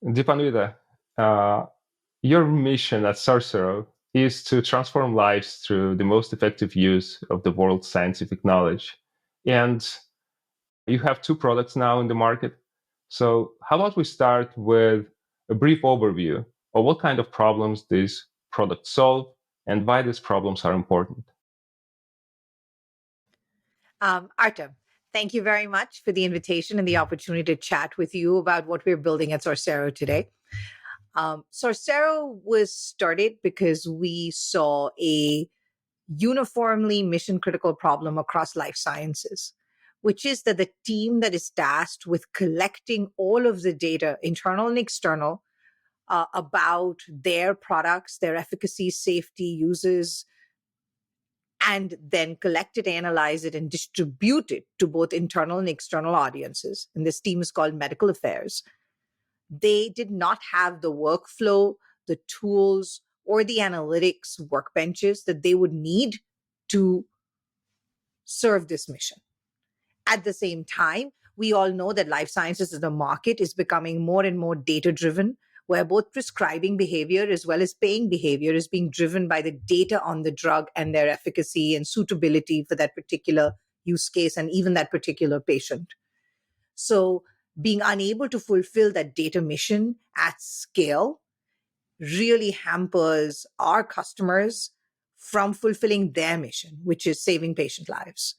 Dipanwita, uh, your mission at Sorcero is to transform lives through the most effective use of the world's scientific knowledge. And you have two products now in the market. So, how about we start with a brief overview of what kind of problems these products solve and why these problems are important? Artem, thank you very much for the invitation and the opportunity to chat with you about what we're building at Sorcero today. Sorcero was started because we saw a uniformly mission critical problem across life sciences, which is that the team that is tasked with collecting all of the data, internal and external, about their products, their efficacy, safety, uses, and then collect it, analyze it, and distribute it to both internal and external audiences. And this team is called Medical Affairs. They did not have the workflow, the tools, or the analytics workbenches that they would need to serve this mission. At the same time, we all know that life sciences as a market is becoming more and more data-driven, where both prescribing behavior as well as paying behavior is being driven by the data on the drug and their efficacy and suitability for that particular use case and even that particular patient. So being unable to fulfill that data mission at scale really hampers our customers from fulfilling their mission, which is saving patient lives.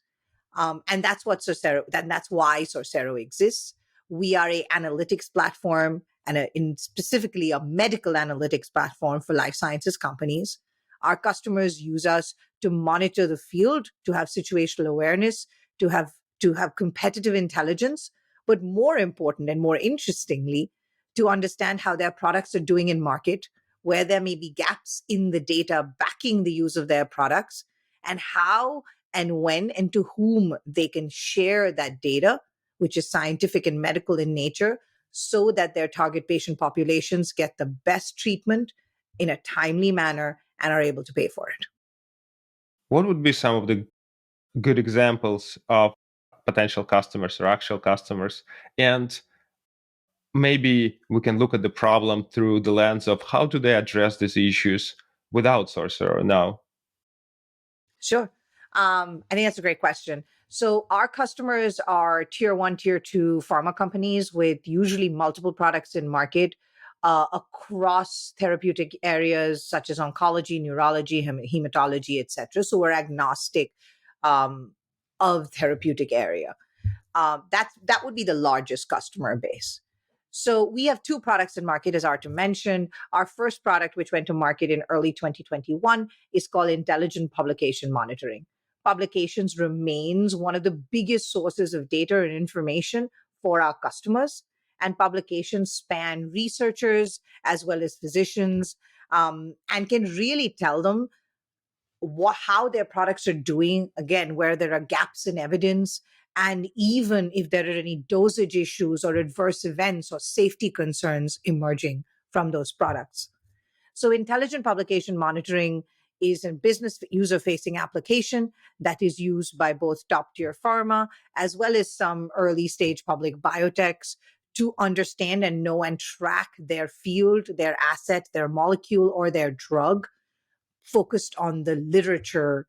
And that's what Sorcero, that's why Sorcero exists. We are a analytics platform and specifically a medical analytics platform for life sciences companies. Our customers use us to monitor the field, to have situational awareness, to have competitive intelligence, but more important and more interestingly, to understand how their products are doing in market, where there may be gaps in the data backing the use of their products, and how and when and to whom they can share that data, which is scientific and medical in nature, so that their target patient populations get the best treatment in a timely manner and are able to pay for it. What would be some of the good examples of potential customers or actual customers? And maybe we can look at the problem through the lens of how do they address these issues without Sorcerer now? Sure. I think that's a great question. So our customers are tier 1, tier 2 pharma companies with usually multiple products in market across therapeutic areas such as oncology, neurology, hematology, etc. So we're agnostic of therapeutic area. That would be the largest customer base. So we have two products in market, as Artem mentioned. Our first product, which went to market in early 2021, is called Intelligent Publication Monitoring. Publications remains one of the biggest sources of data and information for our customers. And publications span researchers as well as physicians, and can really tell them how their products are doing, again, where there are gaps in evidence, and even if there are any dosage issues or adverse events or safety concerns emerging from those products. So intelligent publication monitoring is a business user-facing application that is used by both top-tier pharma as well as some early-stage public biotechs to understand and know and track their field, their asset, their molecule, or their drug, focused on the literature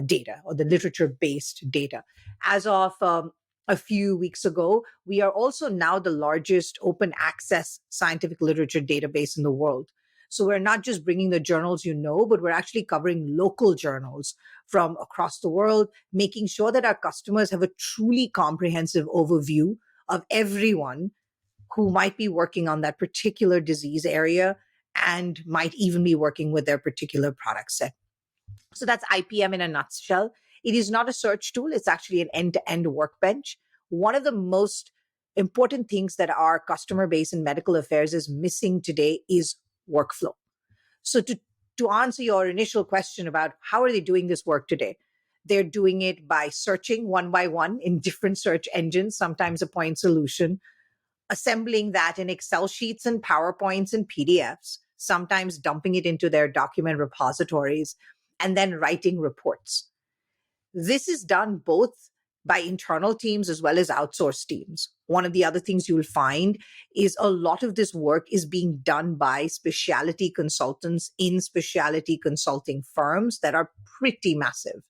data or the literature-based data. As of a few weeks ago, we are also now the largest open access scientific literature database in the world. So we're not just bringing the journals but we're actually covering local journals from across the world, making sure that our customers have a truly comprehensive overview of everyone who might be working on that particular disease area and might even be working with their particular product set. So that's IPM in a nutshell. It is not a search tool. It's actually an end-to-end workbench. One of the most important things that our customer base in medical affairs is missing today is workflow. So to answer your initial question about how are they doing this work today, they're doing it by searching one by one in different search engines, sometimes a point solution, assembling that in Excel sheets and PowerPoints and PDFs, sometimes dumping it into their document repositories, and then writing reports. This is done both by internal teams as well as outsourced teams. One of the other things you'll find is a lot of this work is being done by specialty consultants in specialty consulting firms that are pretty massive.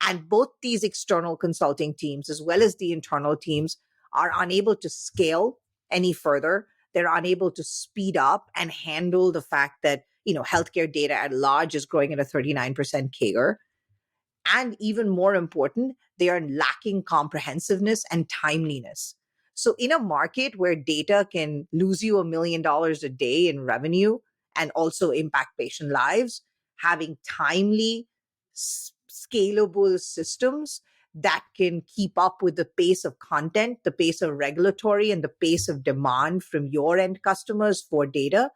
And both these external consulting teams, as well as the internal teams, are unable to scale any further. They're unable to speed up and handle the fact that, healthcare data at large is growing at a 39% CAGR. And even more important, they are lacking comprehensiveness and timeliness. So, in a market where data can lose you $1 million a day in revenue and also impact patient lives, having timely, scalable systems that can keep up with the pace of content, the pace of regulatory, and the pace of demand from your end customers for data,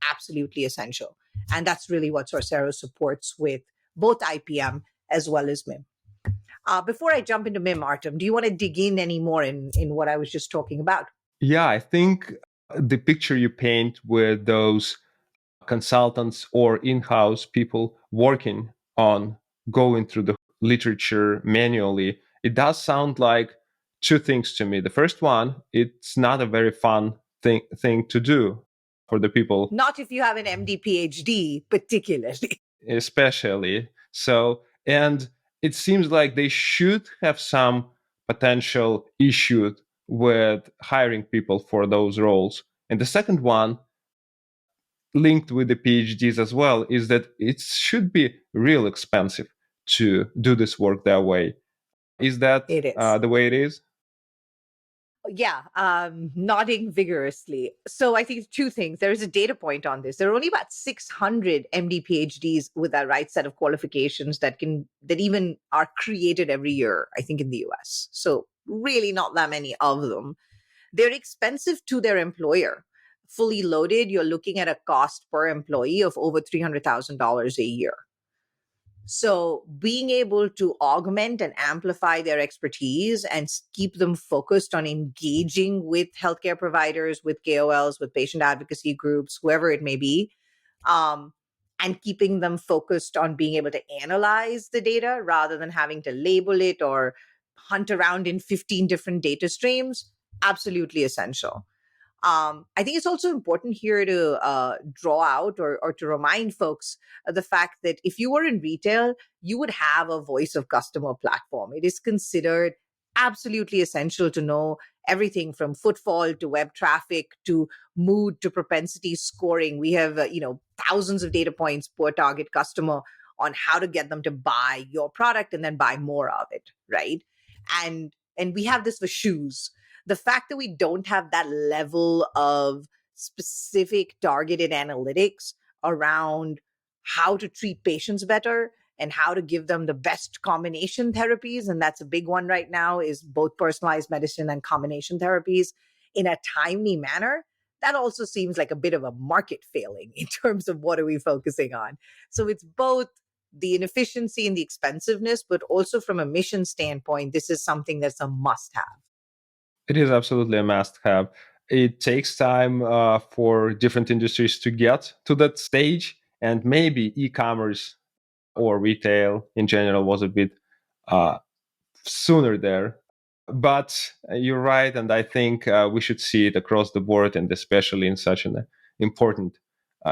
absolutely essential. And that's really what Sorcero supports with both IPM as well as MIM. Before I jump into MIM, Artem, do you want to dig in any more in what I was just talking about? Yeah, I think the picture you paint with those consultants or in-house people working on going through the literature manually, it does sound like two things to me. The first one, it's not a very fun thing to do for the people, Not if you have an MD, PhD, particularly. especially. So, and it seems like they should have some potential issue with hiring people for those roles. And the second one, linked with the PhDs as well, is that it should be real expensive to do this work that way. Is that It is. the way it is? Yeah, nodding vigorously. So I think two things. There is a data point on this. There are only about 600 MD PhDs with that right set of qualifications that even are created every year, I think, in the US. So really not that many of them. They're expensive to their employer. Fully loaded, you're looking at a cost per employee of over $300,000 a year. So being able to augment and amplify their expertise and keep them focused on engaging with healthcare providers, with KOLs, with patient advocacy groups, whoever it may be, and keeping them focused on being able to analyze the data rather than having to label it or hunt around in 15 different data streams, absolutely essential. I think it's also important here to draw out or to remind folks the fact that if you were in retail, you would have a voice of customer platform. It is considered absolutely essential to know everything from footfall to web traffic to mood to propensity scoring. We have thousands of data points per target customer on how to get them to buy your product and then buy more of it, right? And we have this for shoes. The fact that we don't have that level of specific targeted analytics around how to treat patients better and how to give them the best combination therapies, and that's a big one right now, is both personalized medicine and combination therapies in a timely manner, that also seems like a bit of a market failing in terms of what are we focusing on. So it's both the inefficiency and the expensiveness, but also from a mission standpoint, this is something that's a must have. It is absolutely a must have. It takes time for different industries to get to that stage, and maybe e-commerce or retail in general was a bit uh, sooner there. But you're right, and I think we should see it across the board, and especially in such an important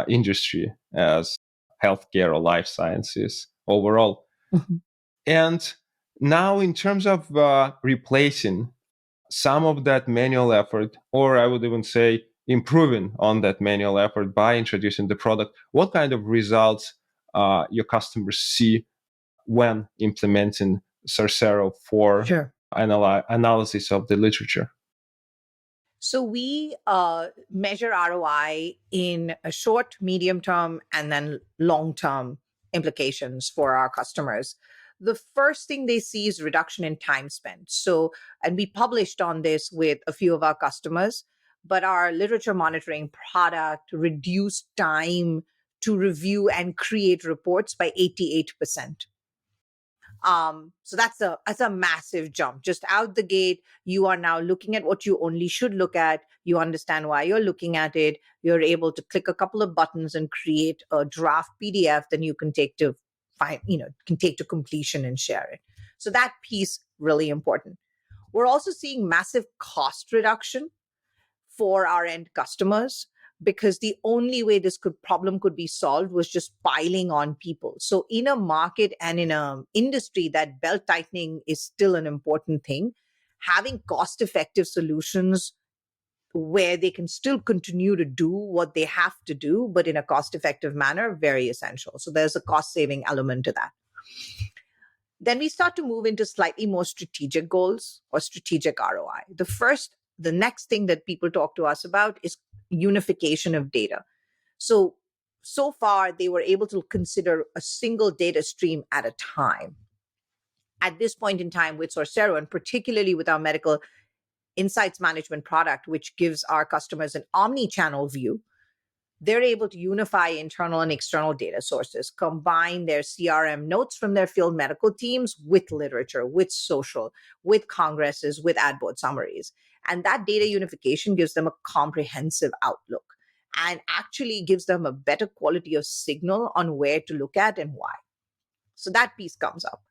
industry as healthcare or life sciences overall. Mhm. And now, in terms of replacing some of that manual effort, or I would even say improving on that manual effort by introducing the product, what kind of results your customers see when implementing Sorcero for Sure. analysis of the literature? So we measure ROI in a short, medium term, and then long term implications for our customers. The first thing they see is reduction in time spent. So, and we published on this with a few of our customers, but our literature monitoring product reduced time to review and create reports by 88%. So that's a massive jump. Just out the gate, you are now looking at what you only should look at. You understand why you're looking at it. You're able to click a couple of buttons and create a draft PDF. Then you can take to completion and share it. So that piece, really important. We're also seeing massive cost reduction for our end customers, because the only way this problem could be solved was just piling on people. So in a market and in an industry that belt tightening is still an important thing, having cost effective solutions where they can still continue to do what they have to do, but in a cost effective manner, very essential. So there's a cost saving element to that. Then we start to move into slightly more strategic goals or strategic ROI. The next thing that people talk to us about is unification of data. So far, they were able to consider a single data stream at a time. At this point in time with Sorcero, and particularly with our medical insights management product, which gives our customers an omni-channel view, they're able to unify internal and external data sources, combine their CRM notes from their field medical teams with literature, with social, with congresses, with ad board summaries. And that data unification gives them a comprehensive outlook and actually gives them a better quality of signal on where to look at and why. So that piece comes up.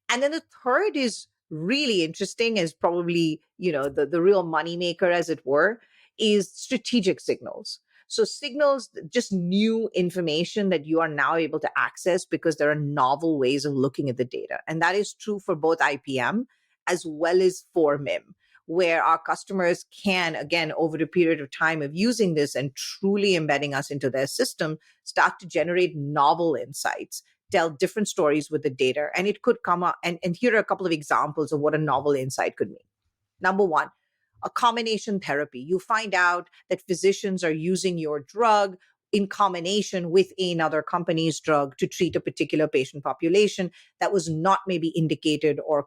And then the third is really interesting, is probably, the real moneymaker, as it were, is strategic signals. So signals, just new information that you are now able to access because there are novel ways of looking at the data. And that is true for both IPM as well as for MIM, where our customers can, again, over the period of time of using this and truly embedding us into their system, start to generate novel insights, tell different stories with the data. And it could come up, and here are a couple of examples of what a novel insight could mean. Number one, a combination therapy. You find out that physicians are using your drug in combination with another company's drug to treat a particular patient population that was not maybe indicated or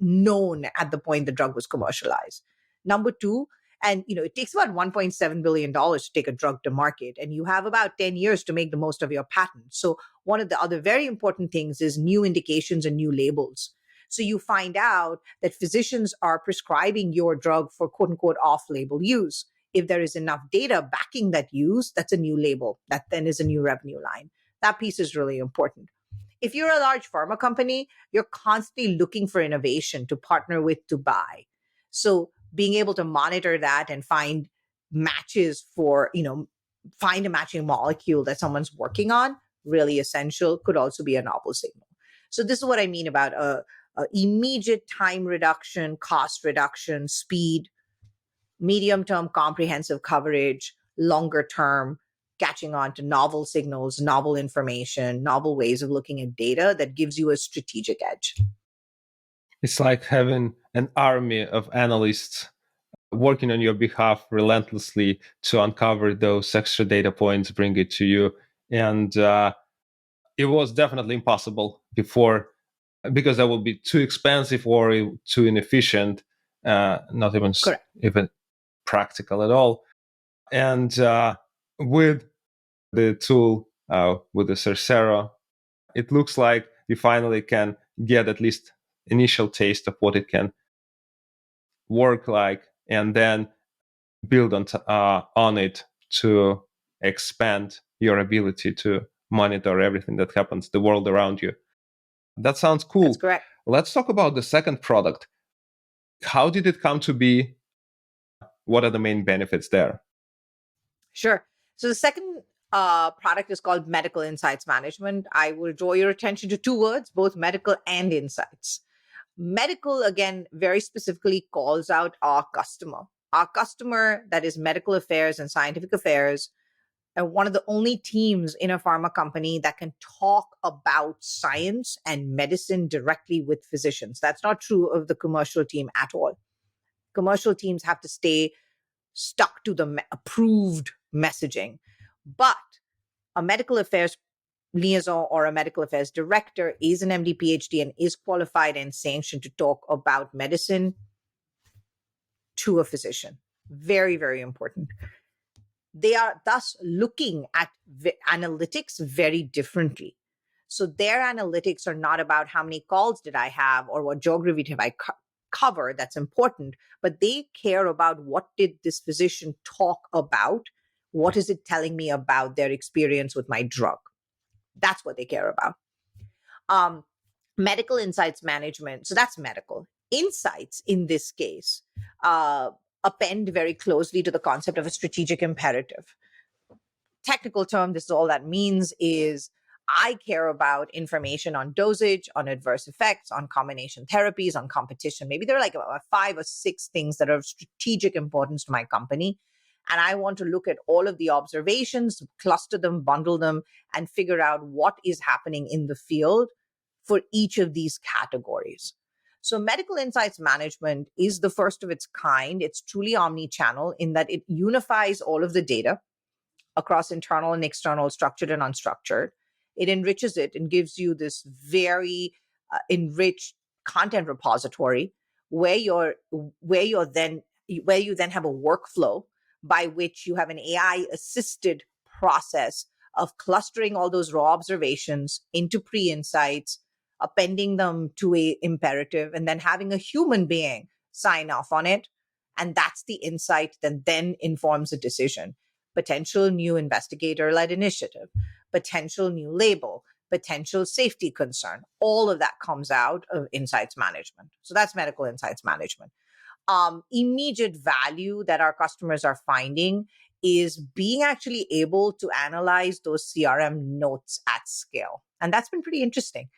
known at the point the drug was commercialized. Number two, and it takes about $1.7 billion to take a drug to market, and you have about 10 years to make the most of your patent. So one of the other very important things is new indications and new labels. So you find out that physicians are prescribing your drug for quote unquote off-label use. If there is enough data backing that use, that's a new label. That then is a new revenue line. That piece is really important. If you're a large pharma company, you're constantly looking for innovation to partner with, to buy. So being able to monitor that and find matches for, find a matching molecule that someone's working on, really essential, could also be a novel signal. So this is what I mean about immediate time reduction, cost reduction, speed, medium-term comprehensive coverage, longer term, catching on to novel signals, novel information, novel ways of looking at data that gives you a strategic edge. It's like having an army of analysts working on your behalf relentlessly to uncover those extra data points, bring it to you. And it was definitely impossible before, because that would be too expensive or too inefficient, not even practical at all. And with the tool, with the Sorcero, it looks like we finally can get at least initial taste of what it can work like, and then build on it to expand your ability to monitor everything that happens, the world around you. That sounds cool. That's correct. Let's talk about the second product. How did it come to be? What are the main benefits there? Sure. So the second product is called Medical Insights Management. I will draw your attention to two words, both medical and insights. Medical, again, very specifically calls out our customer. Our customer, that is medical affairs and scientific affairs, and one of the only teams in a pharma company that can talk about science and medicine directly with physicians. That's not true of the commercial team at all. Commercial teams have to stay stuck to the approved messaging. But a medical affairs liaison or a medical affairs director is an MD PhD and is qualified and sanctioned to talk about medicine to a physician. Very, very important. They are thus looking at analytics very differently. So their analytics are not about how many calls did I have or what geography did I cover. That's important. But they care about, what did this physician talk about? What is it telling me about their experience with my drug? That's what they care about. Medical insights management. So that's medical. Insights in this case append very closely to the concept of a strategic imperative. Technical term, this is all that means is I care about information on dosage, on adverse effects, on combination therapies, on competition. Maybe there are like about 5 or 6 things that are of strategic importance to my company. And I want to look at all of the observations, cluster them, bundle them, and figure out what is happening in the field for each of these categories. So medical insights management is the first of its kind. It's truly omni-channel in that it unifies all of the data across internal and external, structured and unstructured. It enriches it and gives you this very enriched content repository where you then have a workflow by which you have an AI assisted process of clustering all those raw observations into pre-insights, appending them to a imperative, and then having a human being sign off on it. And that's the insight that then informs a decision. Potential new investigator-led initiative, potential new label, potential safety concern. All of that comes out of insights management. So that's medical insights management. Immediate value that our customers are finding is being actually able to analyze those CRM notes at scale. And that's been pretty interesting.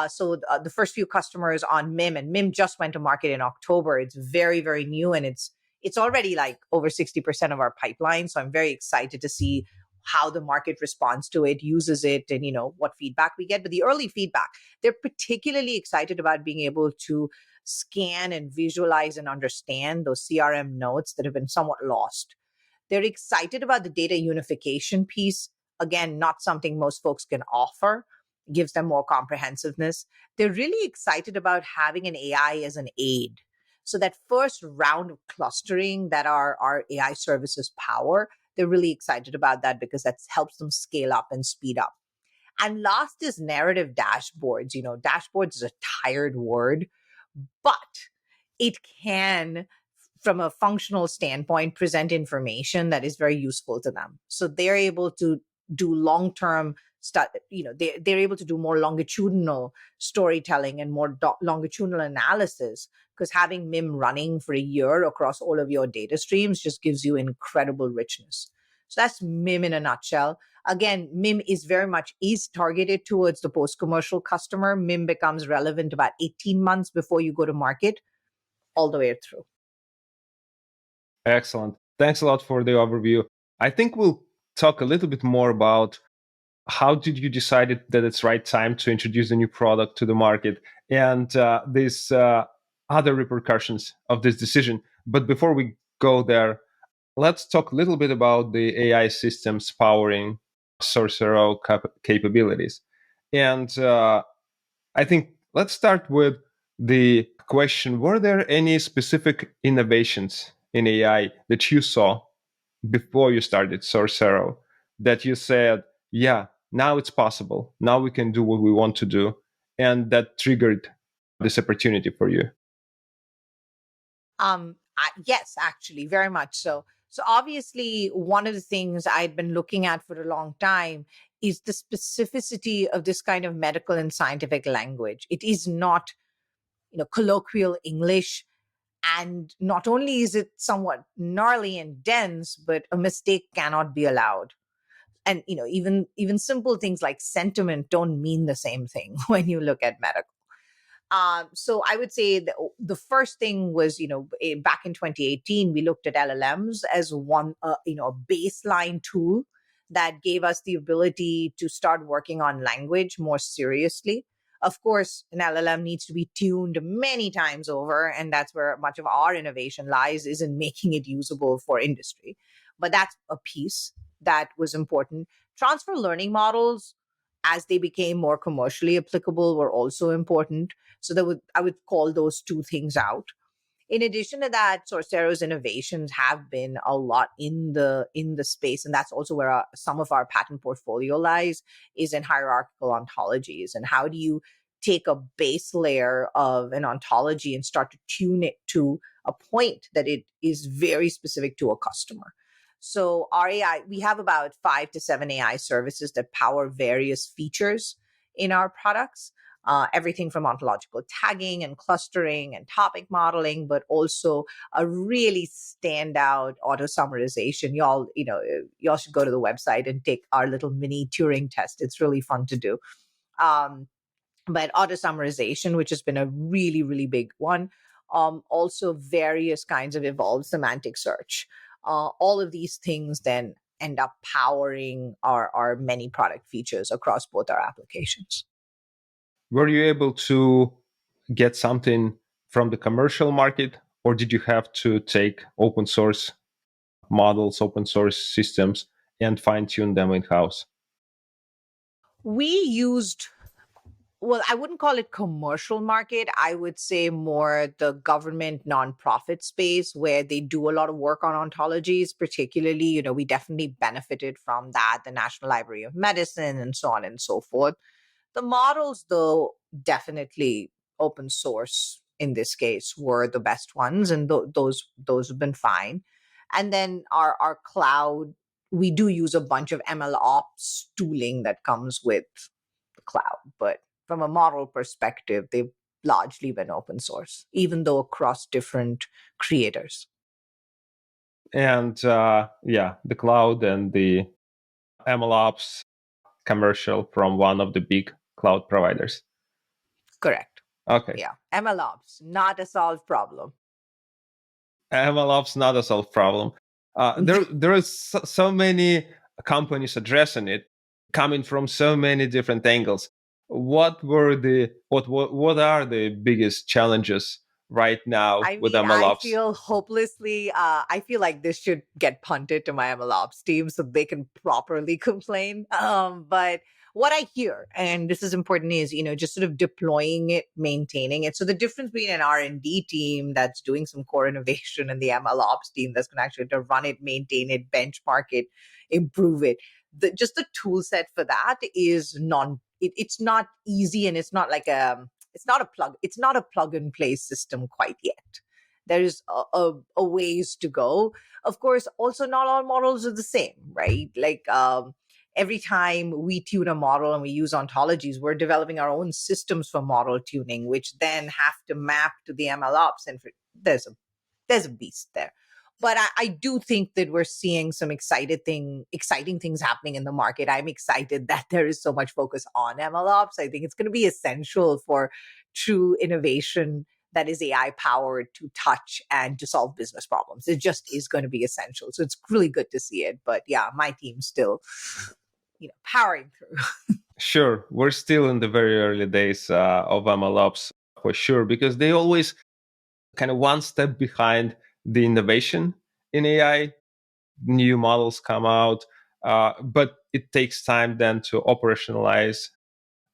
So the first few customers on MIM, and MIM just went to market in October. It's very, very new, and it's already like over 60% of our pipeline. So I'm very excited to see how the market responds to it, uses it, and what feedback we get. But the early feedback, they're particularly excited about being able to scan and visualize and understand those CRM notes that have been somewhat lost. They're excited about the data unification piece. Again, not something most folks can offer. It gives them more comprehensiveness. They're really excited about having an AI as an aid. So that first round of clustering that our AI services power, they're really excited about that because that helps them scale up and speed up. And last is narrative dashboards. Dashboards is a tired word, but it can, from a functional standpoint, present information that is very useful to them. So they're able to do long-term they're able to do more longitudinal storytelling and more longitudinal analysis, because having MIM running for a year across all of your data streams just gives you incredible richness. So that's MIM in a nutshell. Again, MIM is very much targeted towards the post-commercial customer. MIM becomes relevant about 18 months before you go to market, all the way through. Excellent. Thanks a lot for the overview. I think we'll talk a little bit more about how did you decide that it's right time to introduce a new product to the market and these other repercussions of this decision. But before we go there, let's talk a little bit about the AI systems powering Sorcero capabilities. And I think let's start with the question, were there any specific innovations in AI that you saw before you started Sorcero that you said, yeah, now it's possible. Now we can do what we want to do. And that triggered this opportunity for you? Yes, actually, very much so. So obviously, one of the things I'd been looking at for a long time is the specificity of this kind of medical and scientific language. It is not, colloquial English. And not only is it somewhat gnarly and dense, but a mistake cannot be allowed. And even simple things like sentiment don't mean the same thing when you look at medical. So I would say the first thing was, back in 2018, we looked at LLMs as one, a baseline tool that gave us the ability to start working on language more seriously. Of course, an LLM needs to be tuned many times over, and that's where much of our innovation lies, is in making it usable for industry. But that's a piece that was important. Transfer learning models, as they became more commercially applicable, were also important. So I would call those two things out. In addition to that, Sorcero's innovations have been a lot in the space, and that's also where some of our patent portfolio lies, is in hierarchical ontologies. And how do you take a base layer of an ontology and start to tune it to a point that it is very specific to a customer? So our AI, we have about 5 to 7 AI services that power various features in our products. everything from ontological tagging and clustering and topic modeling, but also a really standout auto summarization. Y'all should go to the website and take our little mini Turing test. It's really fun to do. But auto summarization, which has been a really, really big one. Also, various kinds of evolved semantic search. All of these things then end up powering our many product features across both our applications. Were you able to get something from the commercial market, or did you have to take open source models, open source systems, and fine tune them in house? We used, well, I wouldn't call it commercial market. I would say more the government nonprofit space where they do a lot of work on ontologies, particularly, we definitely benefited from that, the National Library of Medicine and so on and so forth. The models, though, definitely open source in this case were the best ones, and those have been fine. And then our cloud, we do use a bunch of MLOps tooling that comes with the cloud, but from a model perspective, they've largely been open source, even though across different creators. And the cloud and the MLOps commercial from one of the big cloud providers. Correct. Okay. Yeah. MLOps, not a solved problem. MLOps not a solved problem. There are so many companies addressing it, coming from so many different angles. What are the biggest challenges right now I with mean, I MLOps? feel hopelessly, I feel like this should get punted to my MLOps team so they can properly complain. But what I hear, and this is important, is, just sort of deploying it, maintaining it. So the difference between an R&D team that's doing some core innovation and the MLOps team that's going to actually to run it, maintain it, benchmark it, improve it. Just the tool set for that is it's not easy, and it's not like it's not a plug and play system quite yet. There's a ways to go. Of course, also not all models are the same, right? Like every time we tune a model and we use ontologies, we're developing our own systems for model tuning, which then have to map to the MLOps. And there's a beast there. But I do think that we're seeing some exciting things happening in the market. I'm excited that there is so much focus on MLOps. I think it's going to be essential for true innovation that is AI powered to touch and to solve business problems. It just is going to be essential. So it's really good to see it. But yeah, my team's still, powering through. Sure, we're still in the very early days of MLOps for sure, because they always kind of one step behind the innovation in AI. New models come out, but it takes time then to operationalize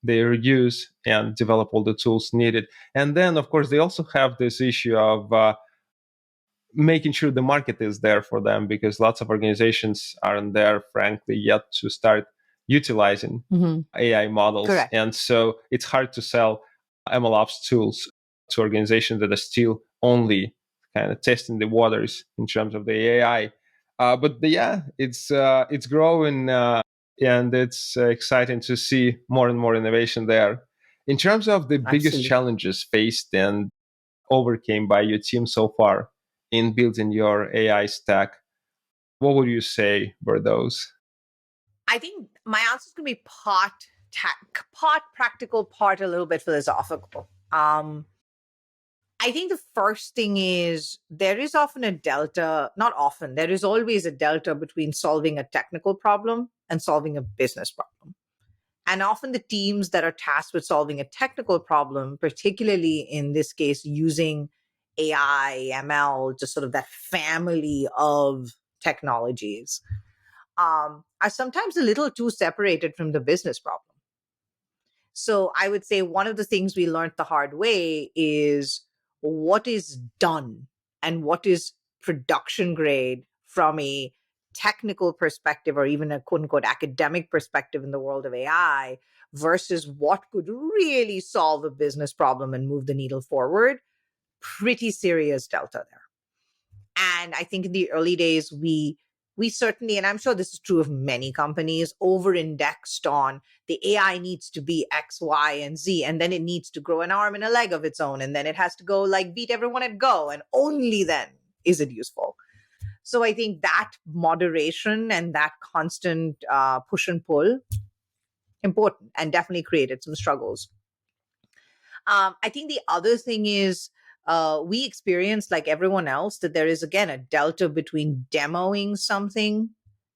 their use and develop all the tools needed. And then, of course, they also have this issue of making sure the market is there for them, because lots of organizations aren't there, frankly, yet to start utilizing AI models. Correct. And so it's hard to sell MLOps tools to organizations that are still only kind of testing the waters in terms of the AI. It's growing, and it's exciting to see more and more innovation there. In terms of the biggest Absolutely. challenges faced and overcame by your team so far in building your AI stack, what would you say were those? I think my answer is going to be part practical, part a little bit philosophical. I think the first thing is there is often a delta, not often, there is always a delta between solving a technical problem and solving a business problem. And often the teams that are tasked with solving a technical problem, particularly in this case, using AI, ML, just sort of that family of technologies, are sometimes a little too separated from the business problem. So I would say one of the things we learned the hard way is what is done and what is production grade from a technical perspective or even a quote unquote academic perspective in the world of AI versus what could really solve a business problem and move the needle forward. Pretty serious delta there. And I think in the early days, we we certainly, and I'm sure this is true of many companies, over indexed on the AI needs to be X, Y, and Z, and then it needs to grow an arm and a leg of its own, and then it has to go like beat everyone at Go, and only then is it useful. So I think that moderation and that constant push and pull, important, and definitely created some struggles. I think the other thing is we experienced, like everyone else, that there is, again, a delta between demoing something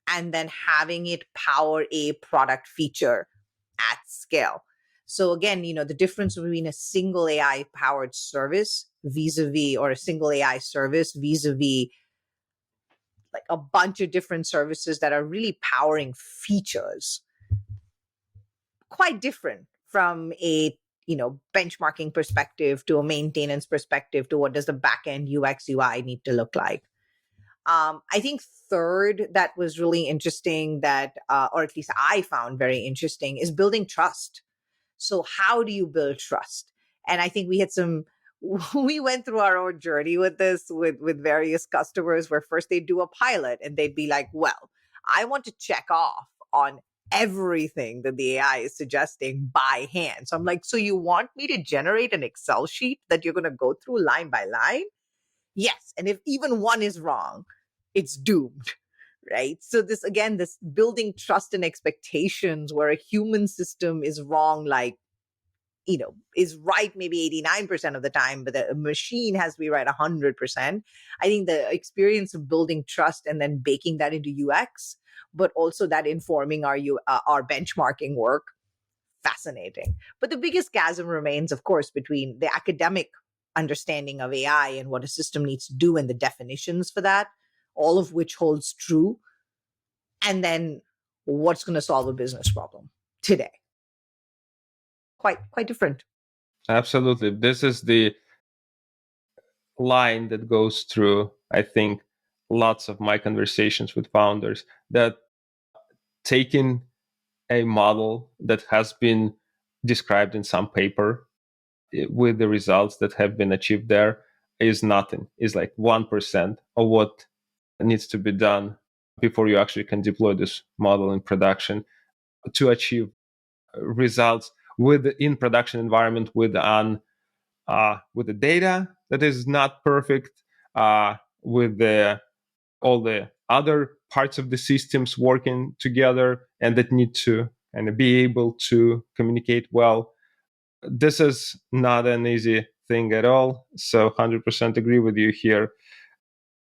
and then having it power a product feature at scale. So again, the difference between a single AI powered service vis-a-vis, or a single AI service vis-a-vis like a bunch of different services that are really powering features, quite different from a benchmarking perspective to a maintenance perspective to what does the backend UX UI need to look like. I think third, that was really interesting, that or at least I found very interesting, is building trust. So how do you build trust? And I think we had some we went through our own journey with this with various customers, where first they'd do a pilot and they'd be like, well, I want to check off on everything that the AI is suggesting by hand. So I'm like, so you want me to generate an Excel sheet that you're going to go through line by line? Yes. And if even one is wrong, it's doomed. Right. So this, again, this building trust and expectations, where a human system is wrong, like, is right maybe 89% of the time, but the machine has to be right 100%. I think the experience of building trust and then baking that into UX, but also that informing our benchmarking work, fascinating. But the biggest chasm remains, of course, between the academic understanding of AI and what a system needs to do and the definitions for that, all of which holds true, and then what's going to solve a business problem today. Quite different. Absolutely. This is the line that goes through, I think, lots of my conversations with founders, that taking a model that has been described in some paper with the results that have been achieved there is nothing, is like 1% of what needs to be done before you actually can deploy this model in production to achieve results in production environment with the data that is not perfect, with all the other parts of the systems working together and that need to kind of be able to communicate well. This is not an easy thing at all. So 100% agree with you here.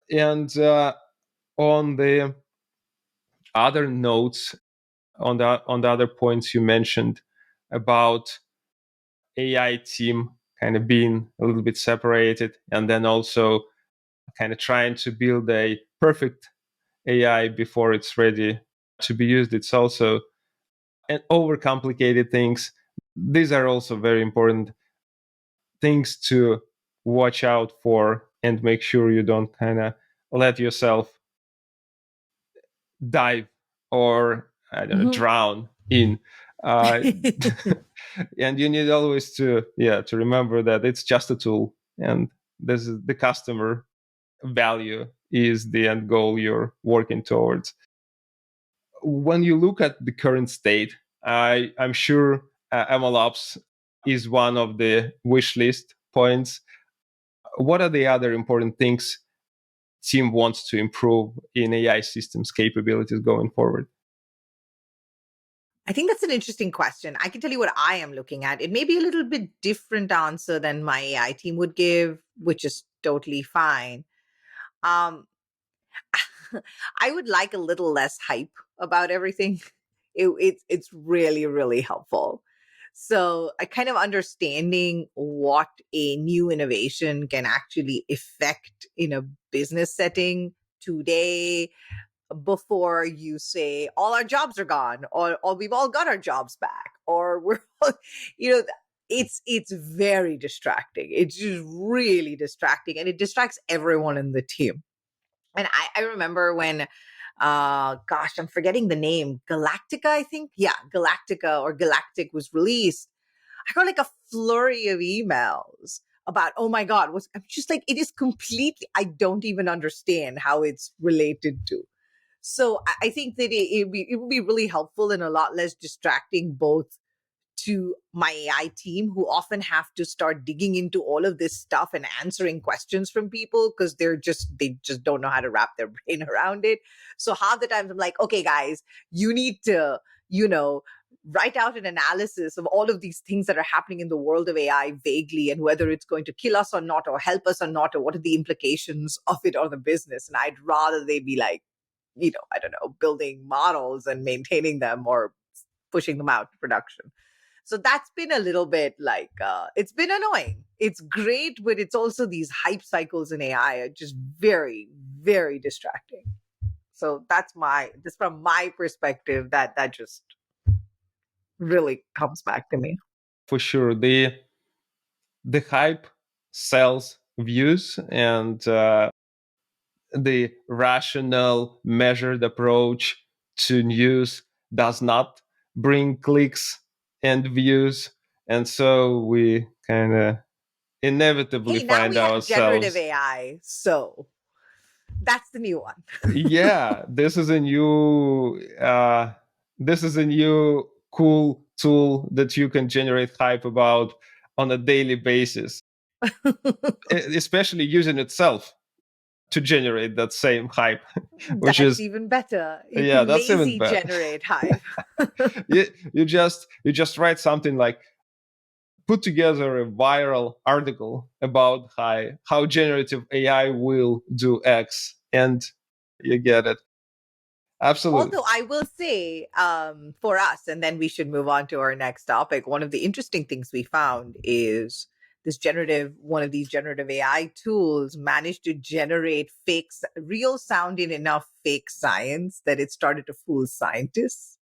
And on the other notes, on the other points you mentioned about AI team kind of being a little bit separated, and then also kind of trying to build a perfect AI before it's ready to be used. It's also and overcomplicated things. These are also very important things to watch out for and make sure you don't kind of let yourself dive or I don't know, drown in. And you need always to remember that it's just a tool, and this is the customer value is the end goal you're working towards. When you look at the current state, I'm sure MLOps is one of the wish list points. What are the other important things team wants to improve in AI systems capabilities going forward? I think that's an interesting question. I can tell you what I am looking at. It may be a little bit different answer than my AI team would give, which is totally fine. Um, I would like a little less hype about everything. It's really, really helpful. So I kind of understanding what a new innovation can actually affect in a business setting today, before you say all our jobs are gone, or we've all got our jobs back, or we're you know it's very distracting. It's just really distracting, and it distracts everyone in the team. And I remember when gosh, I'm forgetting the name, Galactica, I think. Yeah, Galactica or Galactic was released. I got like a flurry of emails about, oh my God, I'm just like, it is completely, I don't even understand how it's related to. So I think that it would be really helpful and a lot less distracting, both to my AI team, who often have to start digging into all of this stuff and answering questions from people because they just don't know how to wrap their brain around it. So half the times I'm like, okay, guys, you need to, you know, write out an analysis of all of these things that are happening in the world of AI vaguely, and whether it's going to kill us or not, or help us or not, or what are the implications of it on the business. And I'd rather they be like, I don't know, building models and maintaining them or pushing them out to production. So that's been a little bit like, it's been annoying. It's great, but it's also these hype cycles in AI are just very, very distracting. So just from my perspective, that just really comes back to me. For sure, the hype sells views, and the rational, measured approach to news does not bring clicks and views. And so we kind of inevitably Hey, now find we have generative ourselves, AI, so that's the new one. yeah, this is a new cool tool that you can generate hype about on a daily basis, especially using itself to generate that same hype, which That's is, even better. You yeah, can that's even lazy better. generate hype. You just write something like, put together a viral article about how generative AI will do X, and you get it. Absolutely. Although I will say, for us, and then we should move on to our next topic. One of the interesting things we found is one of these generative AI tools managed to generate real sounding enough fake science that it started to fool scientists.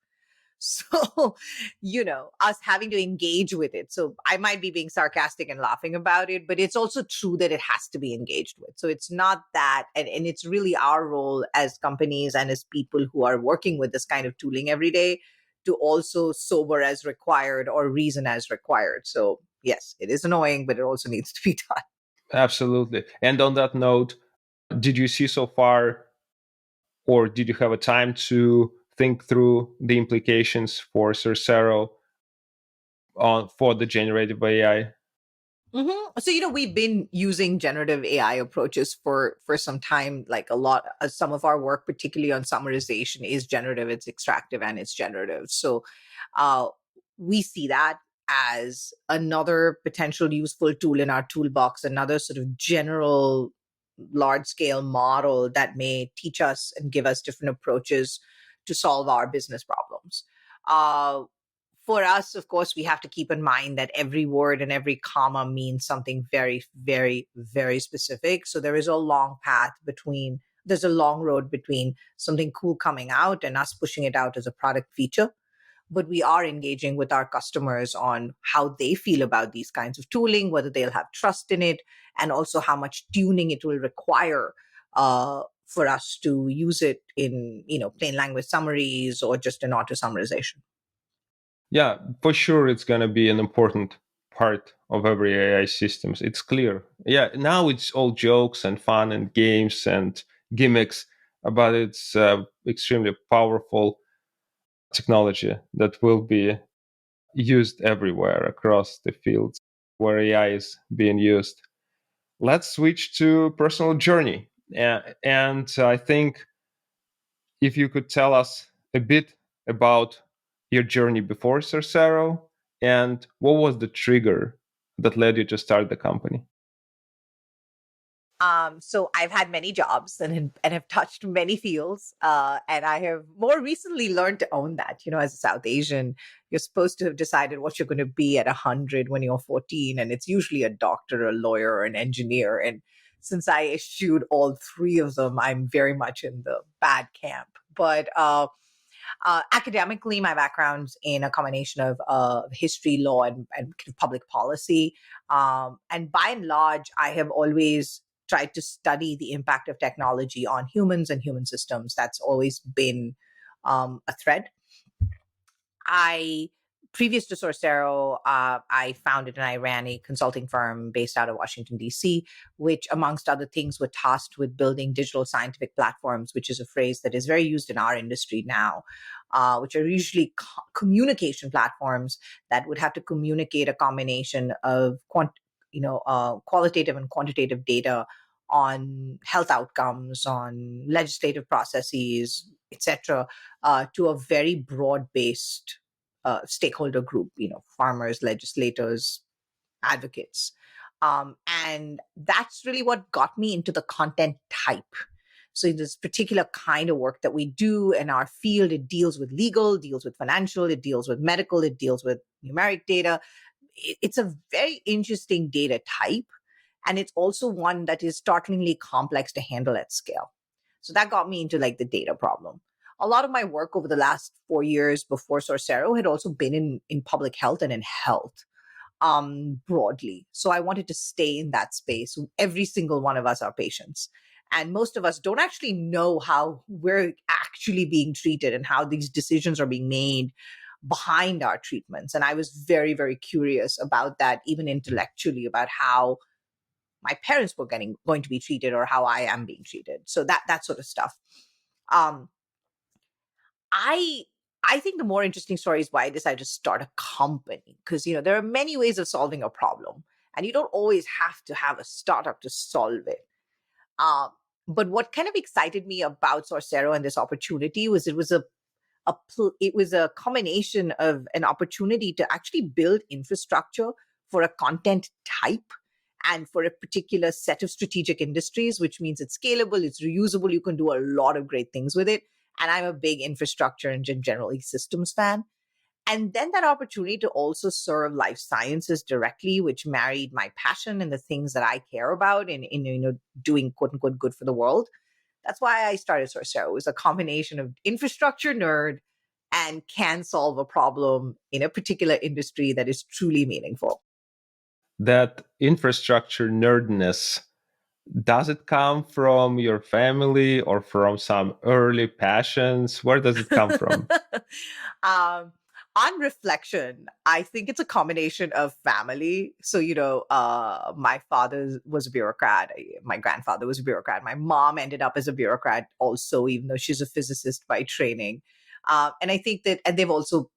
So, us having to engage with it. So I might be being sarcastic and laughing about it, but it's also true that it has to be engaged with. So it's not that, and it's really our role as companies and as people who are working with this kind of tooling every day to also sober as required or reason as required. So yes, it is annoying, but it also needs to be done. Absolutely. And on that note, did you see so far, or did you have a time to think through the implications for Sorcero for the generative AI? So we've been using generative AI approaches for some time. Like a lot, some of our work, particularly on summarization, is generative. It's extractive and it's generative. So uh, we see that as another potential useful tool in our toolbox. Another sort of general large scale model that may teach us and give us different approaches to solve our business problems. Uh, for us, of course, we have to keep in mind that every word and every comma means something very, very, very specific. So there is a there's a long road between something cool coming out and us pushing it out as a product feature. But we are engaging with our customers on how they feel about these kinds of tooling, whether they'll have trust in it, and also how much tuning it will require for us to use it in, plain language summaries or just in auto summarization. Yeah, for sure, it's going to be an important part of every AI systems. It's clear. Yeah, now it's all jokes and fun and games and gimmicks, but it's extremely powerful technology that will be used everywhere across the fields where AI is being used. Let's switch to personal journey. And I think if you could tell us a bit about your journey before Sorcero, and what was the trigger that led you to start the company? So I've had many jobs and have touched many fields. And I have more recently learned to own that. As a South Asian, you're supposed to have decided what you're going to be at 100 when you're 14. And it's usually a doctor, a lawyer, or an engineer. And since I eschewed all three of them, I'm very much in the bad camp. But academically, my background's in a combination of history, law, and public policy. And by and large, I have always tried to study the impact of technology on humans and human systems. That's always been a thread. I previous to Sorcero, I founded and I ran a consulting firm based out of Washington, D.C., which, amongst other things, were tasked with building digital scientific platforms, which is a phrase that is very used in our industry now, which are usually communication platforms that would have to communicate a combination of qualitative and quantitative data on health outcomes, on legislative processes, etc., to a very broad-based stakeholder group, farmers, legislators, advocates. And that's really what got me into the content type. So this particular kind of work that we do in our field, it deals with legal, deals with financial, it deals with medical, it deals with numeric data. It's a very interesting data type. And it's also one that is startlingly complex to handle at scale. So that got me into like the data problem. A lot of my work over the last 4 years before Sorcero had also been in public health and in health broadly. So I wanted to stay in that space. Every single one of us are patients. And most of us don't actually know how we're actually being treated and how these decisions are being made behind our treatments. And I was very, very curious about that, even intellectually, about how my parents were going to be treated or how I am being treated. So that sort of stuff. Um, I I think the more interesting story is why I decided to start a company, because there are many ways of solving a problem, and you don't always have to have a startup to solve it. Um, but what kind of excited me about Sorcero and this opportunity was it was a combination of an opportunity to actually build infrastructure for a content type and for a particular set of strategic industries, which means it's scalable, it's reusable, you can do a lot of great things with it. And I'm a big infrastructure and generally systems fan. And then that opportunity to also serve life sciences directly, which married my passion and the things that I care about in doing quote unquote good for the world. That's why I started Sorcero. It was a combination of infrastructure nerd and can solve a problem in a particular industry that is truly meaningful. That infrastructure nerdness, does it come from your family or from some early passions? Where does it come from? um, on reflection, I think it's a combination of family. So, my father was a bureaucrat. My grandfather was a bureaucrat. My mom ended up as a bureaucrat also, even though she's a physicist by training. And I think that, and they've also,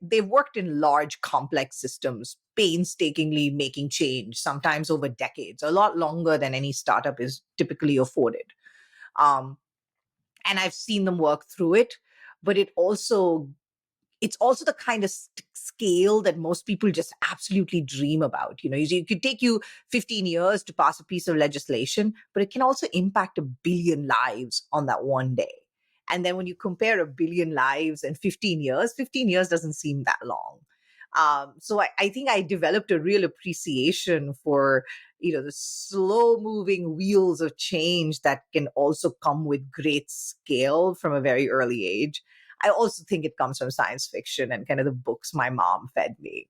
they've worked in large, complex systems, painstakingly making change, sometimes over decades, a lot longer than any startup is typically afforded. Um, and I've seen them work through it, but it's also the kind of scale that most people just absolutely dream about. It could take you 15 years to pass a piece of legislation, but it can also impact 1 billion lives on that one day. And then when you compare 1 billion lives and 15 years doesn't seem that long. So I think I developed a real appreciation for the slow moving wheels of change that can also come with great scale from a very early age. I also think it comes from science fiction and kind of the books my mom fed me.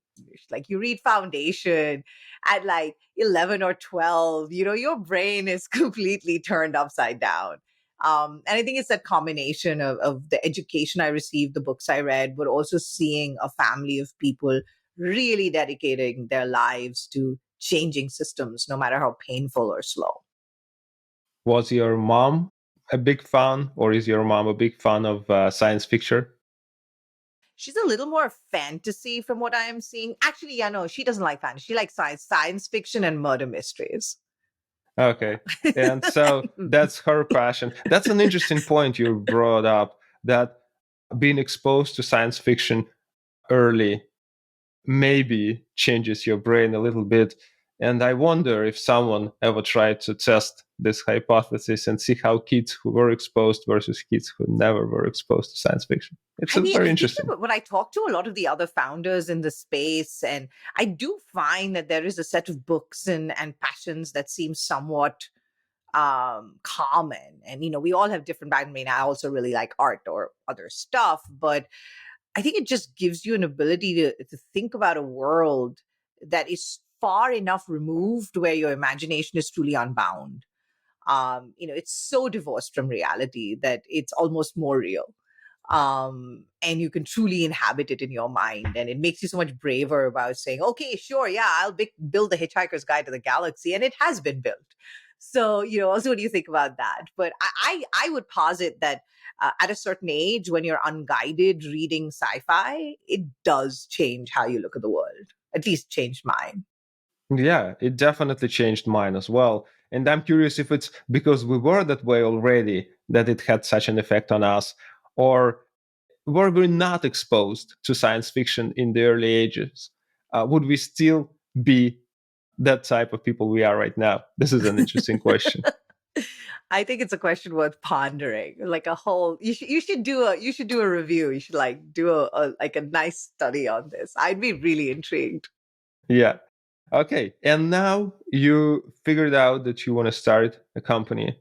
Like you read Foundation at like 11 or 12, your brain is completely turned upside down. And I think it's that combination of the education I received, the books I read, but also seeing a family of people really dedicating their lives to changing systems, no matter how painful or slow. Was your mom a big fan, or is your mom a big fan of science fiction? She's a little more fantasy from what I am seeing. Actually, yeah, no, she doesn't like fantasy. She likes science fiction and murder mysteries. Okay. And so that's her passion. That's an interesting point you brought up, that being exposed to science fiction early maybe changes your brain a little bit. And I wonder if someone ever tried to test this hypothesis and see how kids who were exposed versus kids who never were exposed to science fiction. It's I mean, very I think interesting. that when I talk to a lot of the other founders in the space, and I do find that there is a set of books and passions that seem somewhat common. And, we all have different backgrounds. I mean, I also really like art or other stuff, but I think it just gives you an ability to think about a world that is far enough removed where your imagination is truly unbound. It's so divorced from reality that it's almost more real. And you can truly inhabit it in your mind, and it makes you so much braver about saying, okay, sure, yeah, I'll build the Hitchhiker's Guide to the Galaxy, and it has been built. So, also, what do you think about that? But I would posit that at a certain age, when you're unguided reading sci-fi, it does change how you look at the world. At least changed mine. Yeah, it definitely changed mine as well. And I'm curious if it's because we were that way already that it had such an effect on us, or were we not exposed to science fiction in the early ages? Would we still be that type of people we are right now? This is an interesting question. I think it's a question worth pondering. Like a whole, you should do a review. You should like do a nice study on this. I'd be really intrigued. Yeah. Okay. And now you figured out that you want to start a company.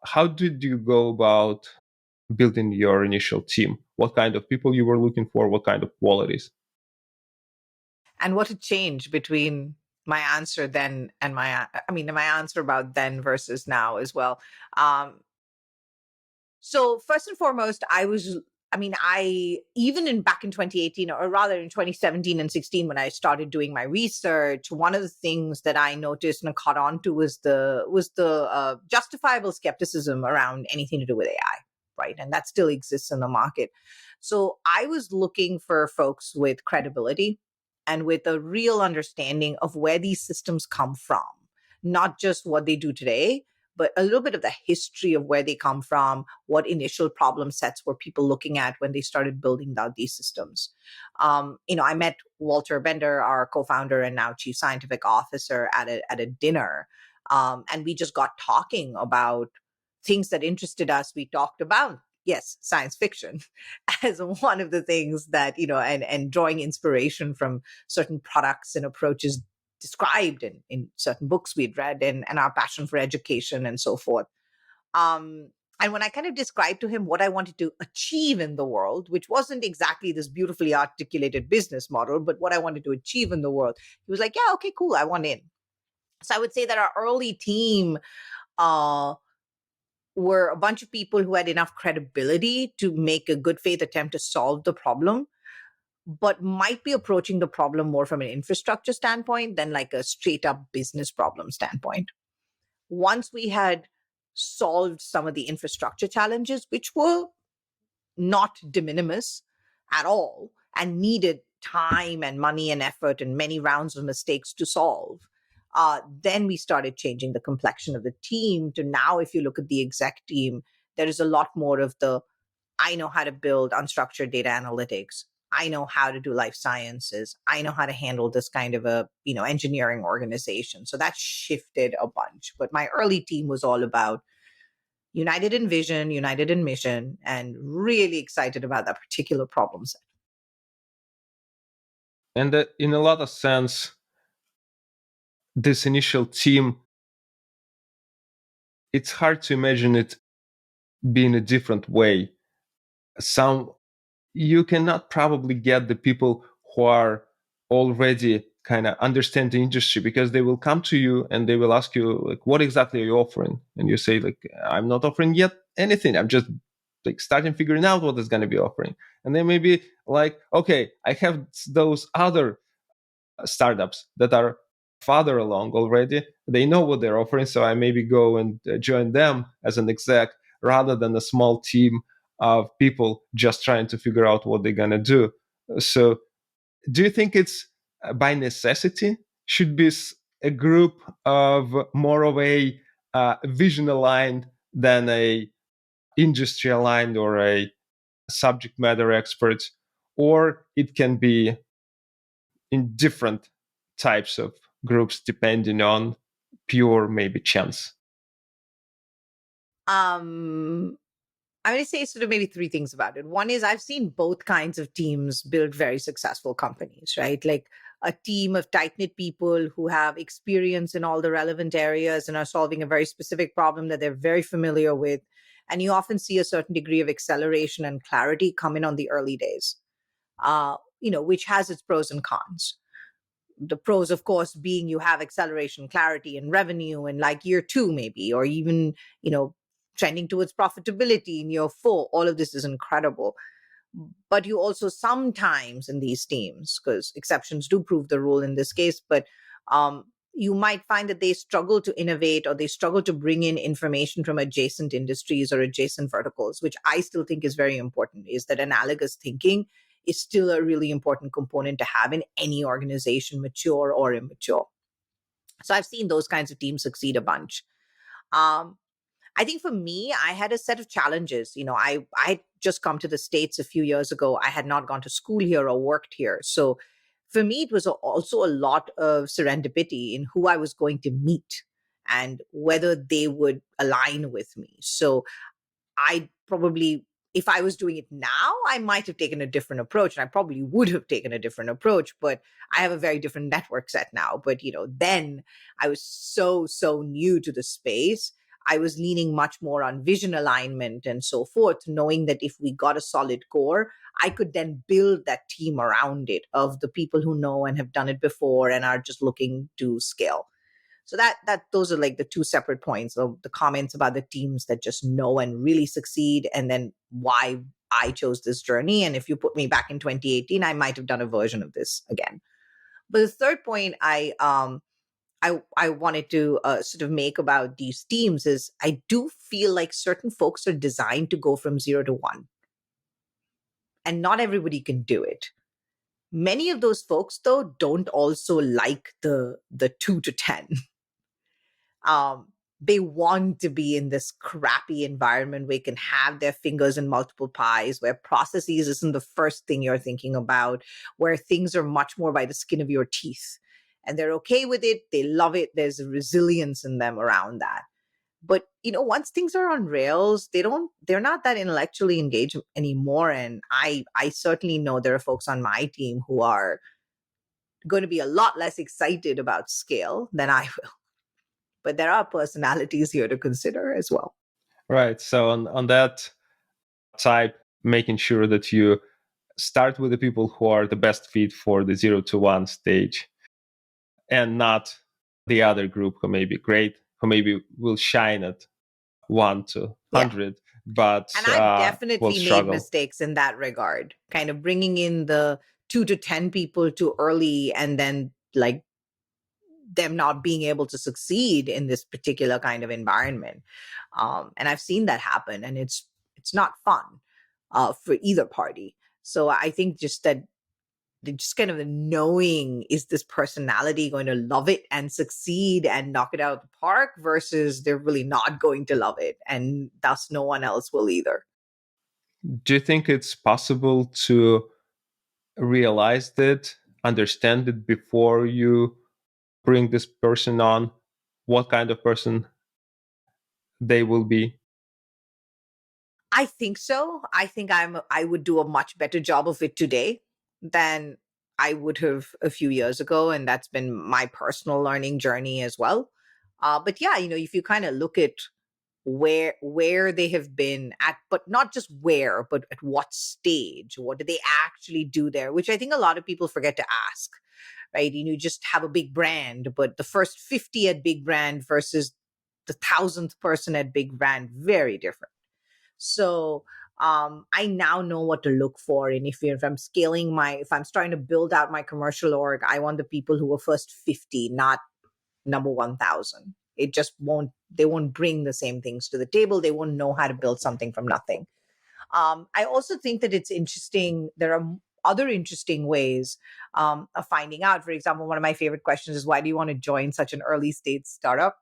How did you go about building your initial team? What kind of people you were looking for? What kind of qualities? And what had changed between my answer then and my answer about then versus now as well. So first and foremost, I even in back in 2018, or rather in 2017 and 16, when I started doing my research, one of the things that I noticed and caught on to was the justifiable skepticism around anything to do with AI, right? And that still exists in the market. So I was looking for folks with credibility and with a real understanding of where these systems come from, not just what they do today, but a little bit of the history of where they come from, what initial problem sets were people looking at when they started building out these systems. I met Walter Bender, our co-founder and now chief scientific officer, at a dinner, and we just got talking about things that interested us. We talked about, yes, science fiction as one of the things that, and drawing inspiration from certain products and approaches described in certain books we'd read, and our passion for education and so forth. Um, and when I kind of described to him what I wanted to achieve in the world, which wasn't exactly this beautifully articulated business model, but what I wanted to achieve in the world, he was like, yeah, okay, cool, I want in. So I would say that our early team uh, were a bunch of people who had enough credibility to make a good faith attempt to solve the problem, but might be approaching the problem more from an infrastructure standpoint than like a straight up business problem standpoint. Once we had solved some of the infrastructure challenges, which were not de minimis at all and needed time and money and effort and many rounds of mistakes to solve, then we started changing the complexion of the team to now, if you look at the exec team, there is a lot more of the I know how to build unstructured data analytics. I know how to do life sciences. I know how to handle this kind of a, engineering organization. So that shifted a bunch. But my early team was all about united in vision, united in mission, and really excited about that particular problem set. And in a lot of sense, this initial team, it's hard to imagine it being a different way. Some You cannot probably get the people who are already kind of understand the industry, because they will come to you and they will ask you like, what exactly are you offering? And you say like, I'm not offering yet anything, I'm just like starting figuring out what is going to be offering. And then maybe like, okay, I have those other startups that are farther along already, they know what they're offering, so I maybe go and join them as an exec rather than a small team of people just trying to figure out what they're going to do. So do you think it's by necessity should be a group of more of a vision aligned than a industry aligned or a subject matter expert, or it can be in different types of groups depending on pure maybe chance? Um, I'm going to say sort of maybe three things about it. One is I've seen both kinds of teams build very successful companies, right? Like a team of tight knit people who have experience in all the relevant areas and are solving a very specific problem that they're very familiar with. And you often see a certain degree of acceleration and clarity come in on the early days, which has its pros and cons. The pros, of course, being you have acceleration, clarity, and revenue in like year two, maybe, or even, trending towards profitability in year 4. All of this is incredible. But you also sometimes in these teams, because exceptions do prove the rule in this case, but you might find that they struggle to innovate or they struggle to bring in information from adjacent industries or adjacent verticals, which I still think is very important, is that analogous thinking is still a really important component to have in any organization, mature or immature. So I've seen those kinds of teams succeed a bunch. Um, I think for me, I had a set of challenges. I had just come to the States a few years ago. I had not gone to school here or worked here. So for me, it was also a lot of serendipity in who I was going to meet and whether they would align with me. So I probably, if I was doing it now, I might have taken a different approach, and I probably would have taken a different approach, but I have a very different network set now. But, then I was so new to the space. I was leaning much more on vision alignment and so forth, knowing that if we got a solid core, I could then build that team around it of the people who know and have done it before and are just looking to scale. So that those are like the two separate points of the comments about the teams that just know and really succeed, and then why I chose this journey. And if you put me back in 2018, I might have done a version of this again. But the third point I wanted to sort of make about these teams is I do feel like certain folks are designed to go from 0 to 1, and not everybody can do it. Many of those folks, though, don't also like the 2 to 10. They want to be in this crappy environment where they can have their fingers in multiple pies, where processes isn't the first thing you're thinking about, where things are much more by the skin of your teeth. And they're okay with it. They love it. There's a resilience in them around that. But, once things are on rails, they're not that intellectually engaged anymore. And I certainly know there are folks on my team who are going to be a lot less excited about scale than I will. But there are personalities here to consider as well. Right. So on that type, making sure that you start with the people who are the best fit for the 0 to 1 stage, and not the other group who may be great, who maybe will shine at 1 to Yeah. 100, but And I've will definitely made struggle. mistakes in that regard, kind of bringing in the 2 to 10 people too early and then like them not being able to succeed in this particular kind of environment. And I've seen that happen, and it's not fun for either party. So I think just that just kind of knowing, is this personality going to love it and succeed and knock it out of the park versus they're really not going to love it, and thus no one else will either. Do you think it's possible to realize that, understand it before you bring this person on, what kind of person they will be? I think so. I think I would do a much better job of it today than I would have a few years ago, and that's been my personal learning journey as well. But yeah, if you kind of look at where they have been at, but not just where, but at what stage, what do they actually do there, which I think a lot of people forget to ask, right? You just have a big brand, but the first 50 at big brand versus the 1,000th person at big brand, very different. So I now know what to look for. And if I'm scaling if I'm starting to build out my commercial org, I want the people who are first 50, not number 1,000. It just they won't bring the same things to the table. They won't know how to build something from nothing. I also think that it's interesting. There are other interesting ways of finding out. For example, one of my favorite questions is, why do you want to join such an early stage startup?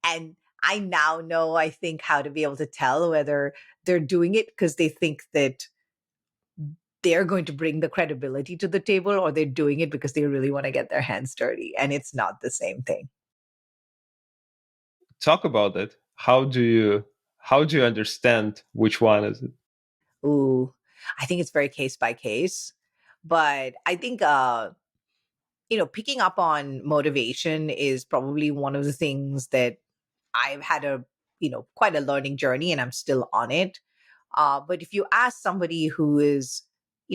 And I now know, I think, how to be able to tell whether they're doing it because they think that they're going to bring the credibility to the table, or they're doing it because they really want to get their hands dirty. And it's not the same thing. Talk about it. How do you understand which one is it? Ooh, I think it's very case by case. But I think picking up on motivation is probably one of the things that I've had quite a learning journey, and I'm still on it. But if you ask somebody who is,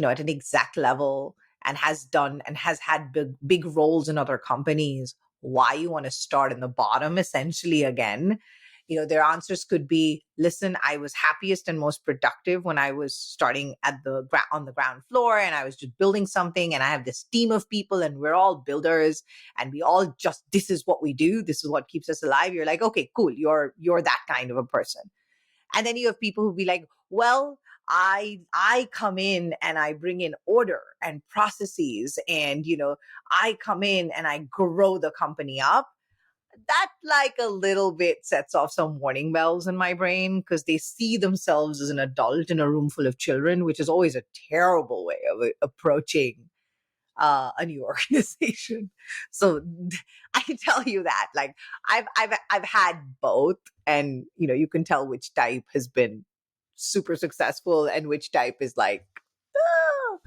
at an exact level and has done and has had big roles in other companies, why you want to start in the bottom, essentially, again, Their answers could be, listen, I was happiest and most productive when I was starting on the ground floor, and I was just building something, and I have this team of people, and we're all builders, and we all just, this is what we do, this is what keeps us alive. You're like, okay, cool, you're that kind of a person. And then you have people who be like, well, I come in and I bring in order and processes, and I come in and I grow the company up. That like a little bit sets off some warning bells in my brain, because they see themselves as an adult in a room full of children, which is always a terrible way of approaching a new organization. So I can tell you that, like, I've had both, and you can tell which type has been super successful and which type is like, oh,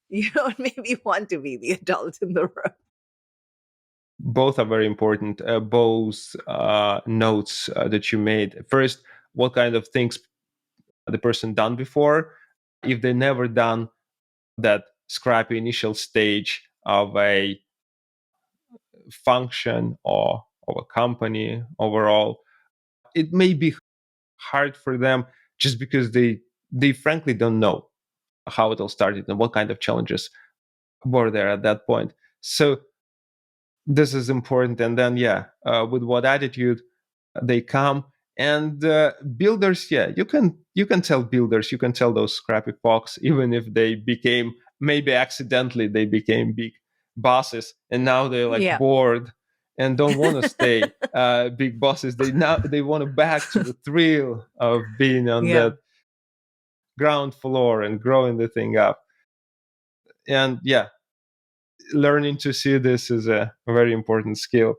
you don't maybe want to be the adult in the room. Both are very important. Both notes that you made. First, what kind of things the person done before? If they never done that scrappy initial stage of a function or of a company overall, it may be hard for them, just because they frankly don't know how it all started and what kind of challenges were there at that point. So this is important. And then with what attitude they come. And builders, you can tell builders, you can tell those scrappy folks, even if they became, maybe accidentally they became big bosses, and now they're like bored and don't want to stay big bosses. They want to back to the thrill of being on that ground floor and growing the thing up. And learning to see this is a very important skill.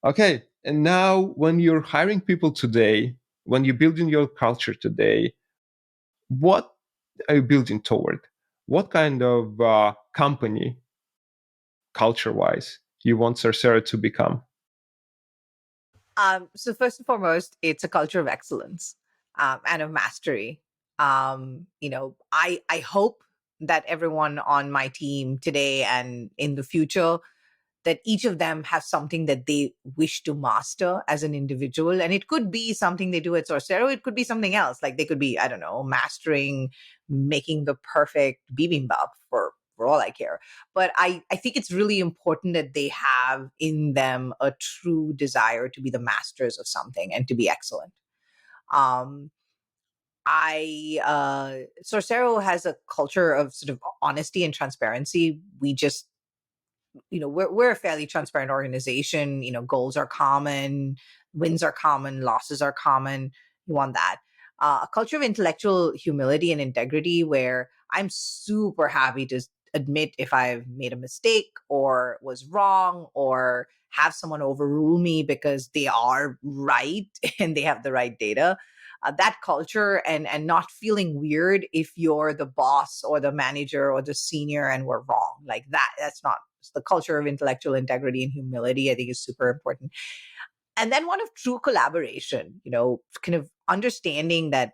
Okay, and now when you're hiring people today, when you're building your culture today, what are you building toward? What kind of company, culture-wise, you want Sorcero to become? So first and foremost, it's a culture of excellence and of mastery. I hope that everyone on my team today and in the future, that each of them have something that they wish to master as an individual. And it could be something they do at Sorcero. It could be something else. Like they could be, I don't know, mastering making the perfect bibimbap for all I care. But I think it's really important that they have in them a true desire to be the masters of something and to be excellent. Um, Sorcero has a culture of sort of honesty and transparency. We just, we're a fairly transparent organization. Goals are common, wins are common, losses are common. You want that. A culture of intellectual humility and integrity, where I'm super happy to admit if I've made a mistake or was wrong, or have someone overrule me because they are right and they have the right data. That culture, and not feeling weird if you're the boss or the manager or the senior and we're wrong, like that's not the culture of intellectual integrity and humility. I think is super important. And then one of true collaboration, kind of understanding that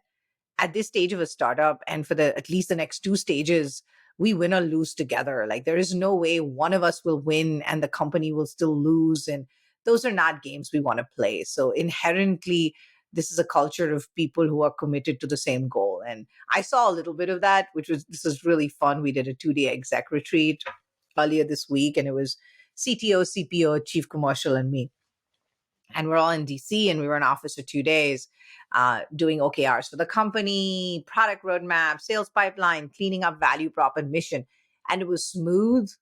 at this stage of a startup, and for the at least the next two stages, we win or lose together. Like there is no way one of us will win and the company will still lose, and those are not games we want to play. So inherently, this is a culture of people who are committed to the same goal. And I saw a little bit of that, this was really fun. We did a 2-day exec retreat earlier this week, and it was CTO, CPO, chief commercial, and me. And we're all in DC, and we were in office for 2 days, doing OKRs for the company, product roadmap, sales pipeline, cleaning up value prop and mission. And it was smooth.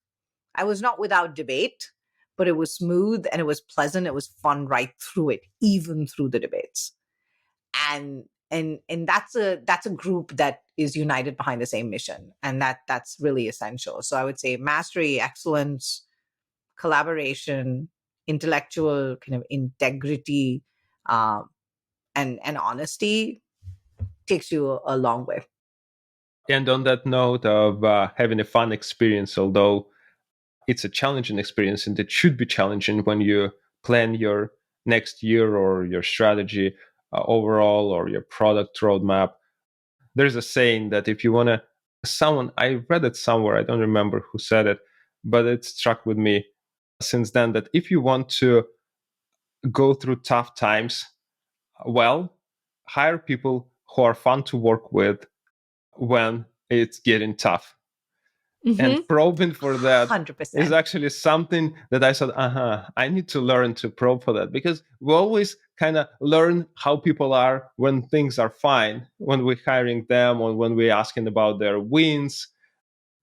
I was not without debate, but it was smooth and it was pleasant. It was fun right through it, even through the debates. And that's a group that is united behind the same mission. And that's really essential. So I would say mastery, excellence, collaboration, intellectual kind of integrity, and honesty takes you a long way. And on that note of having a fun experience, although it's a challenging experience, and it should be challenging when you plan your next year or your strategy overall, or your product roadmap. There's a saying that if you want to, I read it somewhere, I don't remember who said it, but it struck with me since then, that if you want to go through tough times well, hire people who are fun to work with when it's getting tough. Mm-hmm. And probing for that is 100%. actually something that I said, I need to learn to probe for that, because we always kind of learn how people are when things are fine, when we're hiring them or when we're asking about their wins.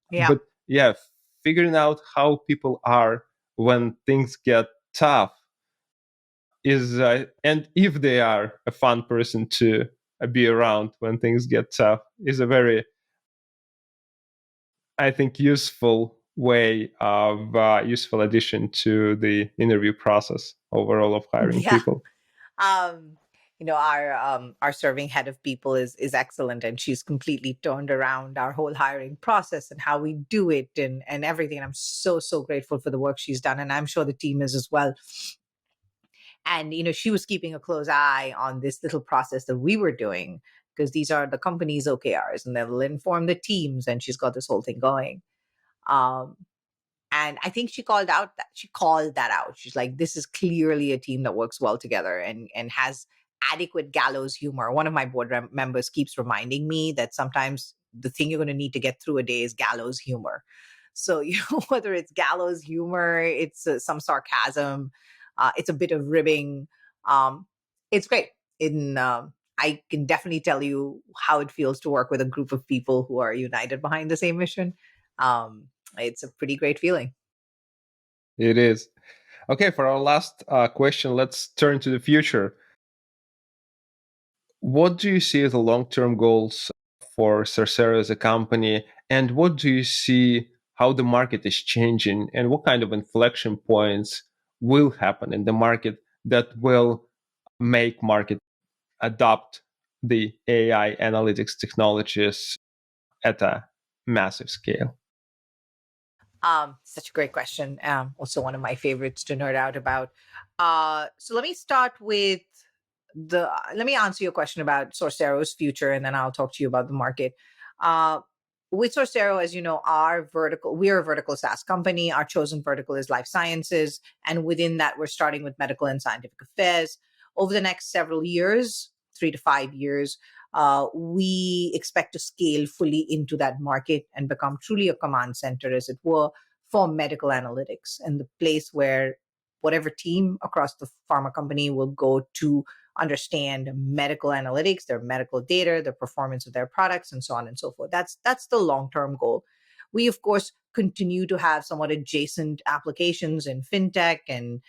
Yeah. But yeah, figuring out how people are when things get tough is, and if they are a fun person to be around when things get tough, is a very, I think, useful way of useful addition to the interview process overall of hiring Yeah. people. Um, our serving head of people is excellent, and she's completely turned around our whole hiring process and how we do it and everything. And I'm so grateful for the work she's done, and I'm sure the team is as well. And she was keeping a close eye on this little process that we were doing, because these are the company's OKRs, and they'll inform the teams, and she's got this whole thing going. Um, and I think she called that out. She's like, this is clearly a team that works well together and has adequate gallows humor. One of my board members keeps reminding me that sometimes the thing you're going to need to get through a day is gallows humor. So, whether it's gallows humor, it's some sarcasm, it's a bit of ribbing. Um, it's great. I can definitely tell you how it feels to work with a group of people who are united behind the same mission. Um, it's a pretty great feeling. It is. Okay, for our last question, let's turn to the future. What do you see as the long-term goals for Sorcero as a company, and what do you see how the market is changing, and what kind of inflection points will happen in the market that will make market adopt the AI analytics technologies at a massive scale? Such a great question. Also one of my favorites to nerd out about. So let me start with let me answer your question about Sorcero's future, and then I'll talk to you about the market. Uh, with Sorcero, as you know, we are a vertical SaaS company. Our chosen vertical is life sciences. And within that, we're starting with medical and scientific affairs. Over the next several years, 3 to 5 years, we expect to scale fully into that market and become truly a command center, as it were, for medical analytics, and the place where whatever team across the pharma company will go to understand medical analytics, their medical data, the performance of their products, and so on and so forth. That's the long-term goal. We, of course, continue to have somewhat adjacent applications in fintech and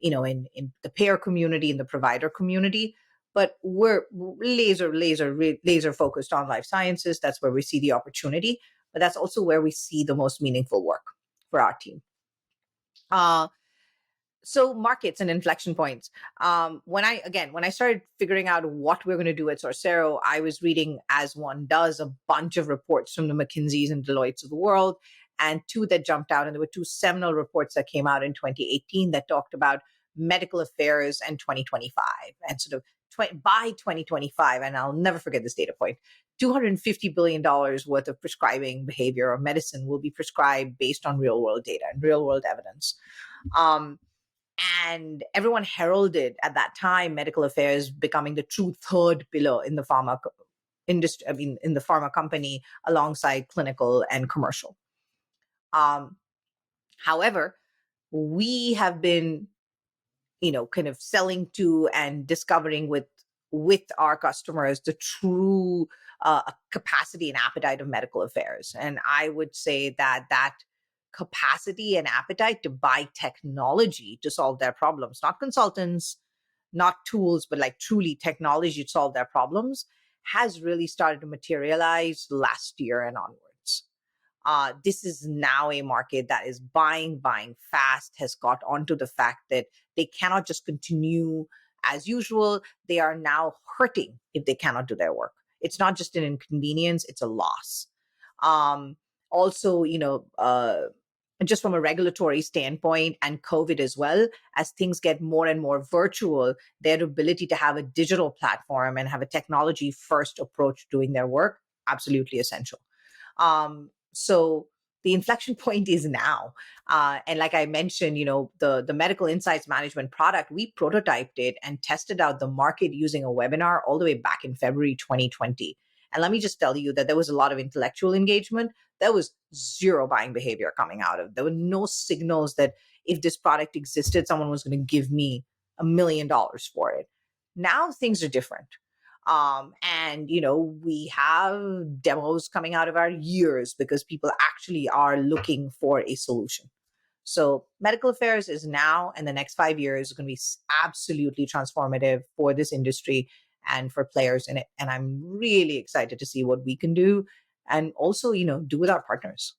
in the payer community and the provider community. But we're laser focused on life sciences. That's where we see the opportunity, but that's also where we see the most meaningful work for our team. So markets and inflection points. When I started figuring out what we're going to do at Sorcero, I was reading, as one does, a bunch of reports from the McKinseys and Deloittes of the world, and two that jumped out. And there were two seminal reports that came out in 2018 that talked about medical affairs and 2025, and sort of by 2025, and I'll never forget this data point. $250 billion worth of prescribing behavior or medicine will be prescribed based on real world data and real world evidence. And everyone heralded at that time medical affairs becoming the true third pillar in the pharma industry, in the pharma company, alongside clinical and commercial. However, we have been, kind of selling to and discovering with our customers the true capacity and appetite of medical affairs. And I would say that capacity and appetite to buy technology to solve their problems, not consultants, not tools, but like truly technology to solve their problems, has really started to materialize last year and onwards. This is now a market that is buying fast, has got onto the fact that they cannot just continue as usual. They are now hurting if they cannot do their work. It's not just an inconvenience, it's a loss. Also, just from a regulatory standpoint and COVID as well, as things get more and more virtual, their ability to have a digital platform and have a technology first approach to doing their work, absolutely essential. So the inflection point is now. And like I mentioned, the medical insights management product, we prototyped it and tested out the market using a webinar all the way back in February 2020. And let me just tell you that there was a lot of intellectual engagement. There was zero buying behavior coming out of it. There were no signals that if this product existed, someone was going to give me $1 million for it. Now things are different. And we have demos coming out of our ears because people actually are looking for a solution. So medical affairs is now, and the next 5 years is going to be absolutely transformative for this industry and for players in it. And I'm really excited to see what we can do and also, do with our partners.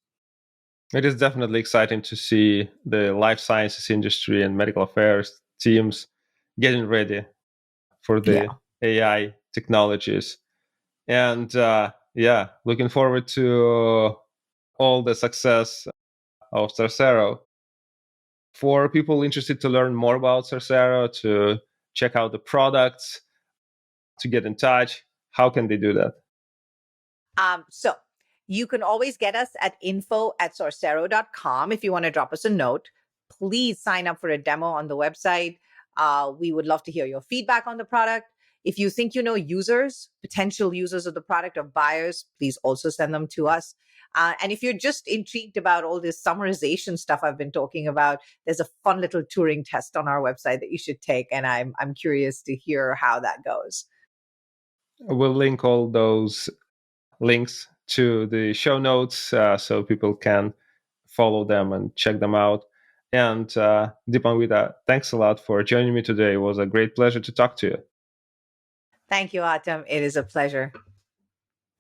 It is definitely exciting to see the life sciences industry and medical affairs teams getting ready for Yeah. the AI technologies. And looking forward to all the success of Sorcero. For people interested to learn more about Sorcero, to check out the products, to get in touch, how can they do that? So you can always get us at info@sorcero.com if you want to drop us a note. Please sign up for a demo on the website. We would love to hear your feedback on the product. If you think you know users, potential users of the product or buyers, please also send them to us. And if you're just intrigued about all this summarization stuff I've been talking about, there's a fun little Turing test on our website that you should take. And I'm curious to hear how that goes. We'll link all those links to the show notes so people can follow them and check them out. And Dipanwita, thanks a lot for joining me today. It was a great pleasure to talk to you. Thank you, Atam. It is a pleasure.